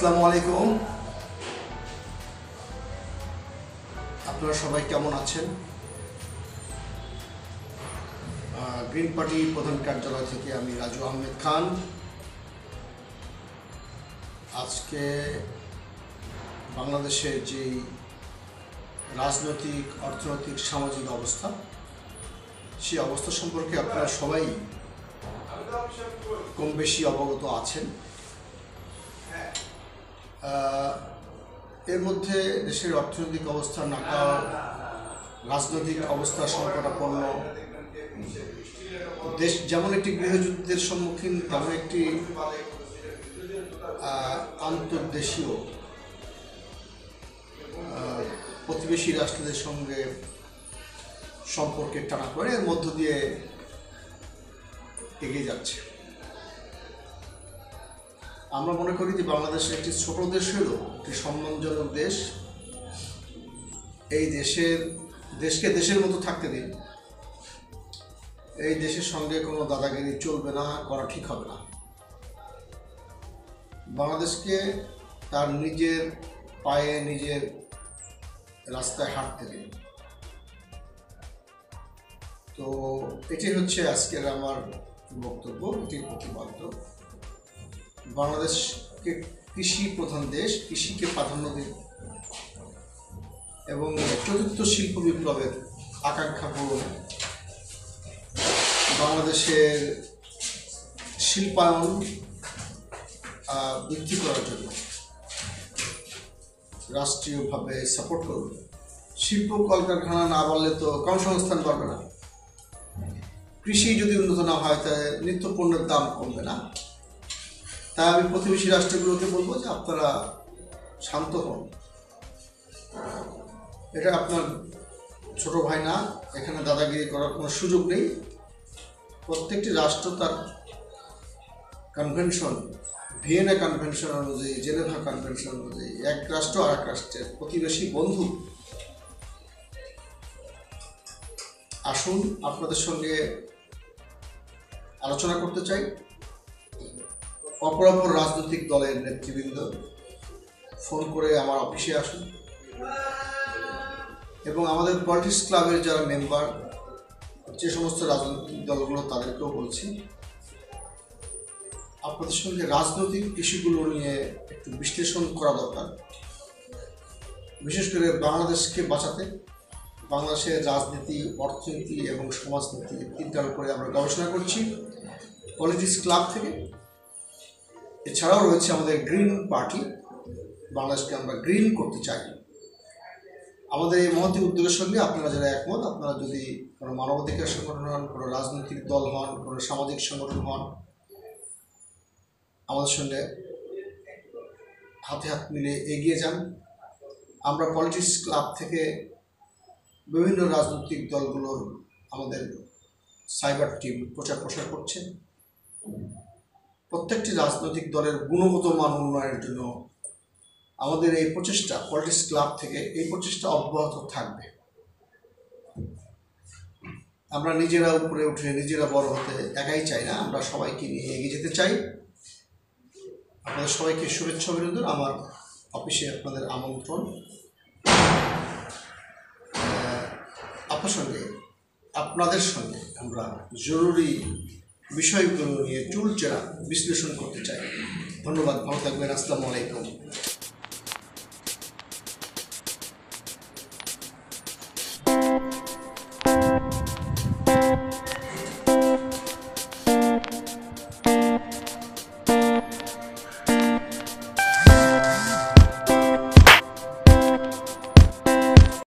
আসসালামু আলাইকুম। আপনারা সবাই কেমন আছেন? গ্রিন পার্টি প্রধান কার্যালয় থেকে আমি রাজু আহমেদ খান। আজকে বাংলাদেশের যে রাজনৈতিক, অর্থনৈতিক, সামাজিক অবস্থা, সেই অবস্থা সম্পর্কে আপনারা সবাই কম বেশি অবগত আছেন। এর মধ্যে দেশের অর্থনৈতিক অবস্থা নাকাল, রাজনৈতিক অবস্থা সংকটাপন্ন। দেশ যেমন একটি গৃহযুদ্ধের সম্মুখীন, তেমন একটি আন্তর্দেশীয় প্রতিবেশী রাষ্ট্রদের সঙ্গে সম্পর্কের টানাপোড়েনের মধ্য দিয়ে এগিয়ে যাচ্ছে। আমরা মনে করি যে বাংলাদেশ একটি ছোট দেশ হলেও একটি সম্মানজনক দেশ। এই দেশকে দেশের মতো থাকতে দিন। এই দেশের সঙ্গে কোনো দাদাগিরি চলবে না, করা ঠিক হবে না। বাংলাদেশকে তার নিজের পায়ে, নিজের রাস্তায় হাঁটতে দিন। তো এটি হচ্ছে আজকের আমার বক্তব্য, এটির প্রতিপাদ্য। বাংলাদেশকে কৃষি প্রধান দেশ, কৃষিকে প্রাধান্য দিন এবং চতুর্থ শিল্প বিপ্লবের আকাঙ্ক্ষা পূরণ, বাংলাদেশের শিল্পায়ন বৃদ্ধি করার জন্য রাষ্ট্রীয়ভাবে সাপোর্ট করুন। শিল্প কলকারখানা না বাড়লে তো কর্মসংস্থান বাড়বে না। কৃষি যদি উন্নত না হয়, তাহলে নিত্য পণ্যের দাম কমবে না। তাই আমি প্রতিবেশী রাষ্ট্রগুলোকে বলবো যে আপনারা শান্ত হন। এটা আপনার ছোট ভাই না, এখানে দাদাগিরি করার কোনো সুযোগ নেই। প্রত্যেকটি রাষ্ট্র তার কনভেনশন, ভিয়েনা কনভেনশন অনুযায়ী, জেনেভা কনভেনশন অনুযায়ী এক রাষ্ট্র আর এক রাষ্ট্রের প্রতিবেশী বন্ধু। আসুন, আপনাদের সঙ্গে আলোচনা করতে চাই। অপরাপর রাজনৈতিক দলের নেতৃবৃন্দ ফোন করে আমার অফিসে আসুন এবং আমাদের পলিটিক্স ক্লাবের যারা মেম্বার, যে সমস্ত রাজনৈতিক দলগুলো, তাদেরকেও বলছি আপনাদের সঙ্গে রাজনৈতিক ইস্যুগুলো নিয়ে একটু বিশ্লেষণ করা দরকার। বিশেষ করে বাংলাদেশকে বাঁচাতে বাংলাদেশের রাজনীতি, অর্থনীতি এবং সমাজনীতি তিনটার উপরে আমরা গবেষণা করছি পলিটিক্স ক্লাব থেকে। এছাড়াও রয়েছে আমাদের গ্রিন পার্টি। বাংলাদেশকে আমরা গ্রিন করতে চাই। আমাদের এই মহতী উদ্যোগের সঙ্গে আপনারা যারা একমত, আপনারা যদি কোনো মানবাধিকার সংগঠন হন, কোনো রাজনৈতিক দল হন, কোনো সামাজিক সংগঠন হন, আমাদের সঙ্গে হাতে হাত মিলে এগিয়ে যান। আমরা পলিটিক্স ক্লাব থেকে বিভিন্ন রাজনৈতিক দলগুলোর আমাদের সাইবার টিম প্রচার প্রসার করছে। প্রত্যেকটি রাজনৈতিক দলের গুণগত মান উন্নয়নের জন্য আমাদের এই প্রচেষ্টা, পলিটিক্স ক্লাব থেকে এই প্রচেষ্টা অব্যাহত থাকবে। আমরা নিজেরা উপরে উঠে, নিজেরা বড় হতে একাই চাই না, আমরা সবাইকে নিয়ে এগিয়ে যেতে চাই। আপনাদের সবাইকে শুভেচ্ছা, অভিনন্দন। আমার অফিসে আপনাদের আমন্ত্রণ। আপনাদের সঙ্গে আমরা জরুরি বিষয়গুলো নিয়ে চুলচেরা বিশ্লেষণ করতে চাই। ধন্যবাদ, ভালো থাকবেন। আসসালামু আলাইকুম।